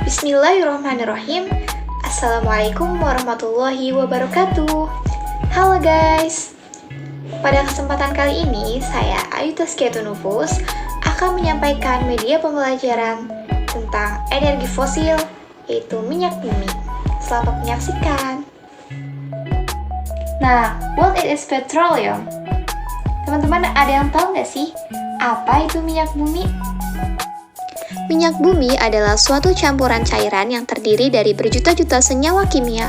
Bismillahirrahmanirrahim. Assalamualaikum warahmatullahi wabarakatuh. Halo guys. Pada kesempatan kali ini, saya Ayu Tazkiyatun Nufus akan menyampaikan media pembelajaran tentang energi fosil, yaitu minyak bumi. Selamat menyaksikan. Nah, what is petroleum? Teman-teman ada yang tahu nggak sih, apa itu minyak bumi? Minyak bumi adalah suatu campuran cairan yang terdiri dari berjuta-juta senyawa kimia.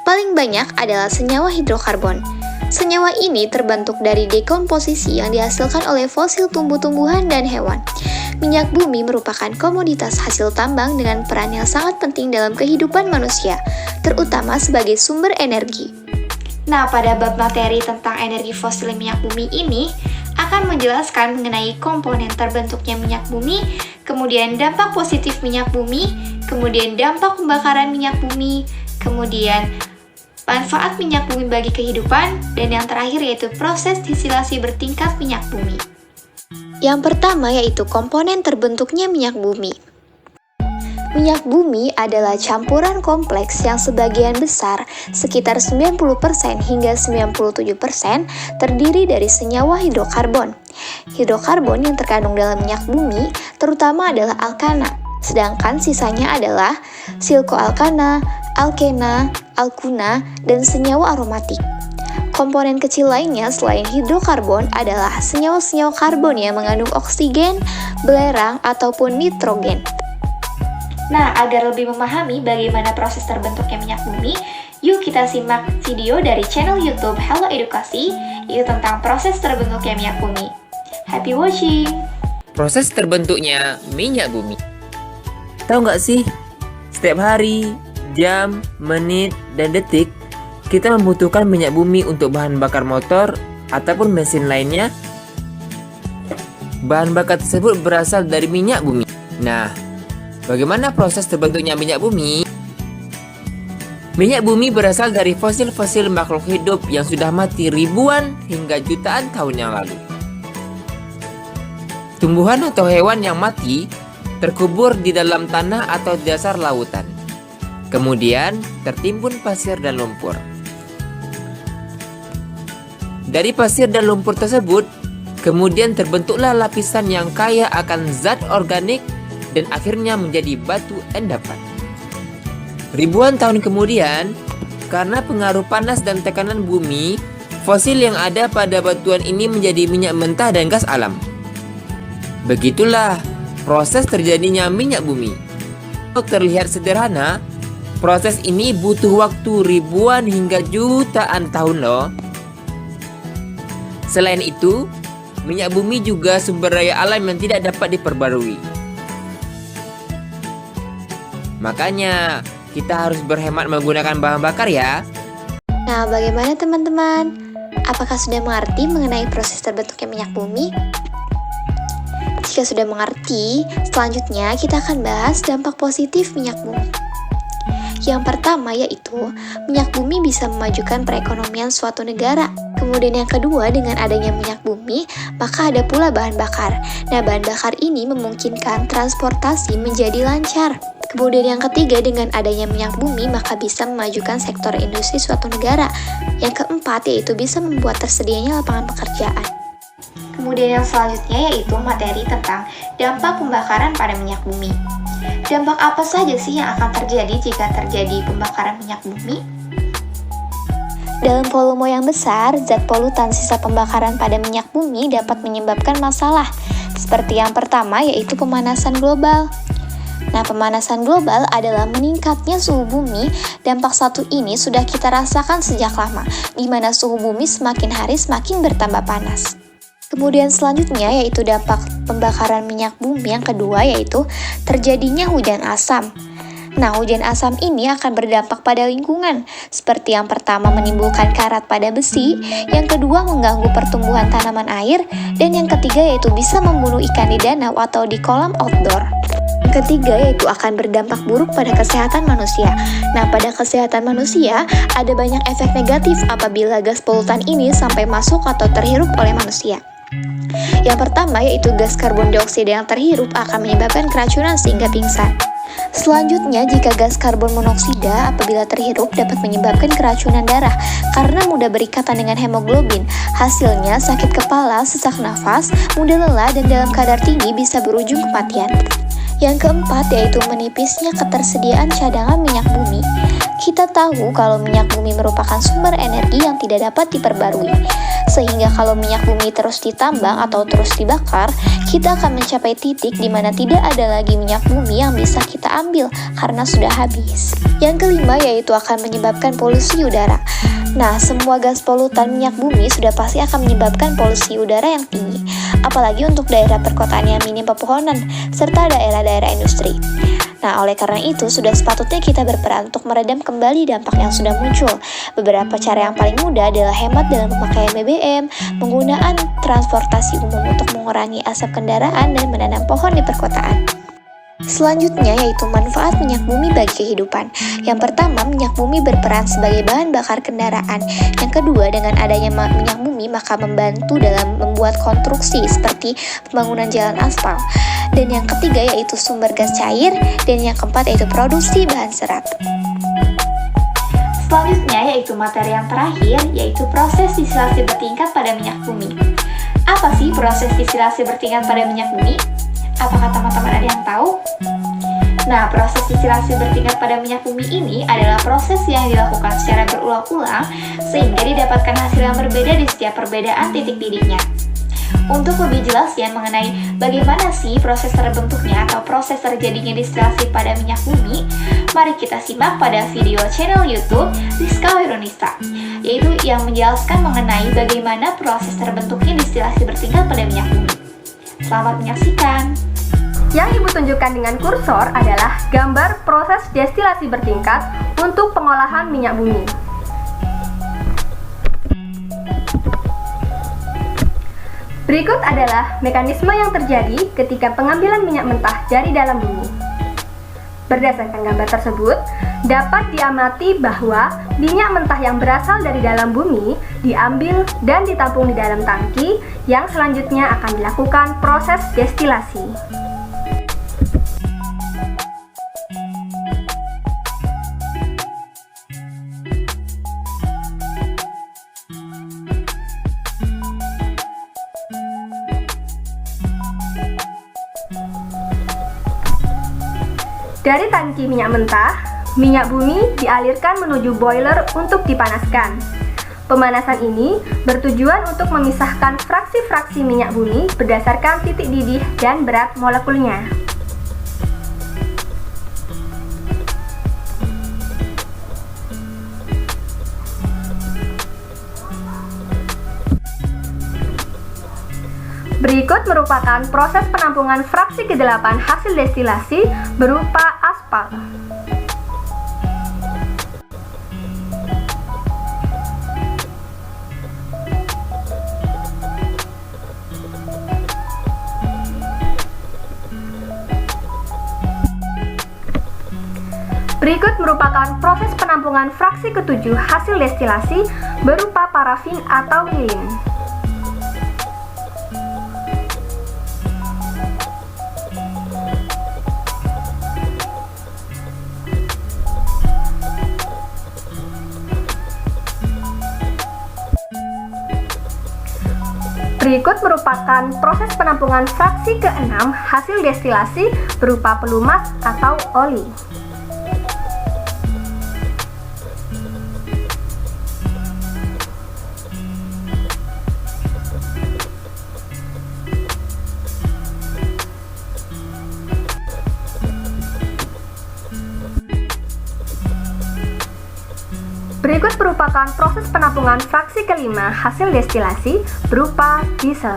Paling banyak adalah senyawa hidrokarbon. Senyawa ini terbentuk dari dekomposisi yang dihasilkan oleh fosil tumbuh-tumbuhan dan hewan. Minyak bumi merupakan komoditas hasil tambang dengan peran yang sangat penting dalam kehidupan manusia, terutama sebagai sumber energi. Nah, pada bab materi tentang energi fosil minyak bumi ini akan menjelaskan mengenai komponen terbentuknya minyak bumi, kemudian dampak positif minyak bumi, kemudian dampak pembakaran minyak bumi, kemudian manfaat minyak bumi bagi kehidupan, dan yang terakhir yaitu proses distilasi bertingkat minyak bumi. Yang pertama yaitu komponen terbentuknya minyak bumi. Minyak bumi adalah campuran kompleks yang sebagian besar, sekitar 90% hingga 97%, terdiri dari senyawa hidrokarbon. Hidrokarbon yang terkandung dalam minyak bumi terutama adalah alkana, sedangkan sisanya adalah silkoalkana, alkena, alkuna, dan senyawa aromatik. Komponen kecil lainnya selain hidrokarbon adalah senyawa-senyawa karbon yang mengandung oksigen, belerang, ataupun nitrogen. Nah, agar lebih memahami bagaimana proses terbentuknya minyak bumi, yuk kita simak video dari channel YouTube Hello Edukasi, yaitu tentang proses terbentuknya minyak bumi. Happy watching! Proses terbentuknya minyak bumi. Tahu nggak sih, setiap hari, jam, menit, dan detik, kita membutuhkan minyak bumi untuk bahan bakar motor ataupun mesin lainnya. Bahan bakar tersebut berasal dari minyak bumi. Nah, bagaimana proses terbentuknya minyak bumi? Minyak bumi berasal dari fosil-fosil makhluk hidup yang sudah mati ribuan hingga jutaan tahun yang lalu. Tumbuhan atau hewan yang mati terkubur di dalam tanah atau di dasar lautan. Kemudian tertimbun pasir dan lumpur. Dari pasir dan lumpur tersebut, kemudian terbentuklah lapisan yang kaya akan zat organik dan akhirnya menjadi batu endapan. Ribuan tahun kemudian, karena pengaruh panas dan tekanan bumi, fosil yang ada pada batuan ini menjadi minyak mentah dan gas alam. Begitulah proses terjadinya minyak bumi. Untuk terlihat sederhana, proses ini butuh waktu ribuan hingga jutaan tahun loh. Selain itu, minyak bumi juga sumber daya alam yang tidak dapat diperbarui. Makanya, kita harus berhemat menggunakan bahan bakar ya. Nah, bagaimana teman-teman? Apakah sudah mengerti mengenai proses terbentuknya minyak bumi? Jika sudah mengerti, selanjutnya kita akan bahas dampak positif minyak bumi. Yang pertama yaitu, minyak bumi bisa memajukan perekonomian suatu negara. Kemudian yang kedua, dengan adanya minyak bumi, maka ada pula bahan bakar. Nah, bahan bakar ini memungkinkan transportasi menjadi lancar. Kemudian yang ketiga, dengan adanya minyak bumi, maka bisa memajukan sektor industri suatu negara. Yang keempat, yaitu bisa membuat tersedianya lapangan pekerjaan. Kemudian yang selanjutnya yaitu materi tentang dampak pembakaran pada minyak bumi. Dampak apa saja sih yang akan terjadi jika terjadi pembakaran minyak bumi? Dalam volume yang besar, zat polutan sisa pembakaran pada minyak bumi dapat menyebabkan masalah. Seperti yang pertama yaitu pemanasan global. Nah, pemanasan global adalah meningkatnya suhu bumi. Dampak satu ini sudah kita rasakan sejak lama, di mana suhu bumi semakin hari semakin bertambah panas. Kemudian selanjutnya yaitu dampak pembakaran minyak bumi yang kedua yaitu terjadinya hujan asam. Nah, hujan asam ini akan berdampak pada lingkungan, seperti yang pertama menimbulkan karat pada besi, yang kedua mengganggu pertumbuhan tanaman air, dan yang ketiga yaitu bisa membunuh ikan di danau atau di kolam outdoor. Yang ketiga yaitu akan berdampak buruk pada kesehatan manusia. Nah, pada kesehatan manusia ada banyak efek negatif apabila gas polutan ini sampai masuk atau terhirup oleh manusia. Yang pertama yaitu gas karbon dioksida yang terhirup akan menyebabkan keracunan sehingga pingsan. Selanjutnya, jika gas karbon monoksida apabila terhirup dapat menyebabkan keracunan darah karena mudah berikatan dengan hemoglobin. Hasilnya sakit kepala, sesak nafas, mudah lelah, dan dalam kadar tinggi bisa berujung kematian. Yang keempat yaitu menipisnya ketersediaan cadangan minyak bumi. Kita tahu kalau minyak bumi merupakan sumber energi yang tidak dapat diperbarui. Sehingga kalau minyak bumi terus ditambang atau terus dibakar, kita akan mencapai titik di mana tidak ada lagi minyak bumi yang bisa kita ambil karena sudah habis. Yang kelima yaitu akan menyebabkan polusi udara. Nah, semua gas polutan minyak bumi sudah pasti akan menyebabkan polusi udara yang tinggi, apalagi untuk daerah perkotaan yang minim pepohonan, serta daerah-daerah industri. Nah, oleh karena itu, sudah sepatutnya kita berperan untuk meredam kembali dampak yang sudah muncul. Beberapa cara yang paling mudah adalah hemat dalam pemakaian BBM, penggunaan transportasi umum untuk mengurangi asap kendaraan, dan menanam pohon di perkotaan. Selanjutnya yaitu manfaat minyak bumi bagi kehidupan. Yang pertama, minyak bumi berperan sebagai bahan bakar kendaraan. Yang kedua, dengan adanya minyak bumi maka membantu dalam membuat konstruksi seperti pembangunan jalan aspal. Dan yang ketiga yaitu sumber gas cair. Dan yang keempat yaitu produksi bahan serat. Selanjutnya yaitu materi yang terakhir, yaitu proses distilasi bertingkat pada minyak bumi. Apa sih proses distilasi bertingkat pada minyak bumi? Apakah teman-teman ada yang tahu? Nah, proses distilasi bertingkat pada minyak bumi ini adalah proses yang dilakukan secara berulang-ulang sehingga didapatkan hasil yang berbeda di setiap perbedaan titik didihnya. Untuk lebih jelasnya mengenai bagaimana sih proses terbentuknya atau proses terjadinya distilasi pada minyak bumi, mari kita simak pada video channel YouTube Rizka Wirunista, yaitu yang menjelaskan mengenai bagaimana proses terbentuknya distilasi bertingkat pada minyak bumi. Selamat menyaksikan. Yang Ibu tunjukkan dengan kursor adalah gambar proses destilasi bertingkat untuk pengolahan minyak bumi. Berikut adalah mekanisme yang terjadi ketika pengambilan minyak mentah dari dalam bumi. Berdasarkan gambar tersebut, dapat diamati bahwa minyak mentah yang berasal dari dalam bumi diambil dan ditampung di dalam tangki yang selanjutnya akan dilakukan proses destilasi. Dari tangki minyak mentah, minyak bumi dialirkan menuju boiler untuk dipanaskan. Pemanasan ini bertujuan untuk memisahkan fraksi-fraksi minyak bumi berdasarkan titik didih dan berat molekulnya. Berikut merupakan proses penampungan fraksi ke-8 hasil destilasi berupa aspal. Berikut merupakan proses penampungan fraksi ke-7 hasil destilasi berupa parafin atau lilin. Berikut merupakan proses penampungan fraksi ke-6 hasil destilasi berupa pelumas atau oli. Berikut merupakan proses penampungan fraksi ke-5 hasil destilasi berupa diesel.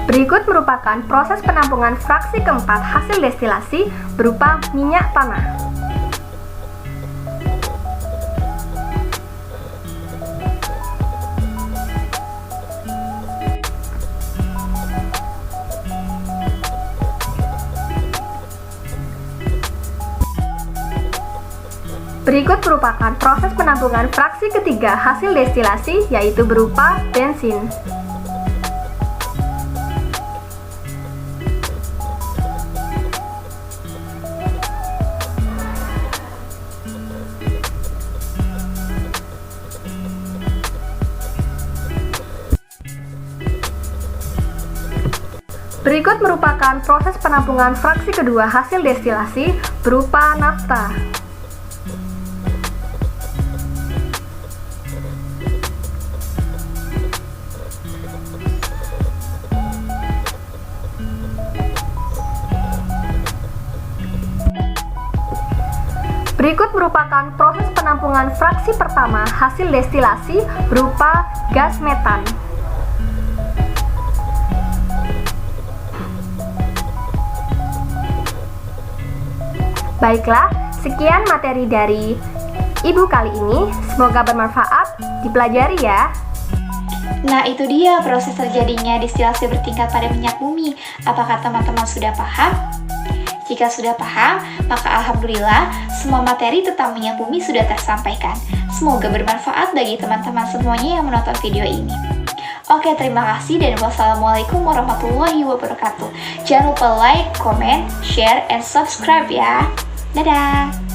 Berikut merupakan proses penampungan fraksi keempat hasil destilasi berupa minyak tanah. Berikut merupakan proses penampungan fraksi ketiga hasil destilasi, yaitu berupa bensin. Berikut merupakan proses penampungan fraksi kedua hasil destilasi berupa nafta. Berikut merupakan proses penampungan fraksi pertama hasil destilasi berupa gas metan. Baiklah, sekian materi dari Ibu kali ini. Semoga bermanfaat, dipelajari ya. Nah, itu dia proses terjadinya destilasi bertingkat pada minyak bumi. Apakah teman-teman sudah paham? Jika sudah paham, maka alhamdulillah semua materi tentang minyak bumi sudah tersampaikan. Semoga bermanfaat bagi teman-teman semuanya yang menonton video ini. Oke, terima kasih dan wassalamualaikum warahmatullahi wabarakatuh. Jangan lupa like, comment, share, and subscribe ya. Dadah!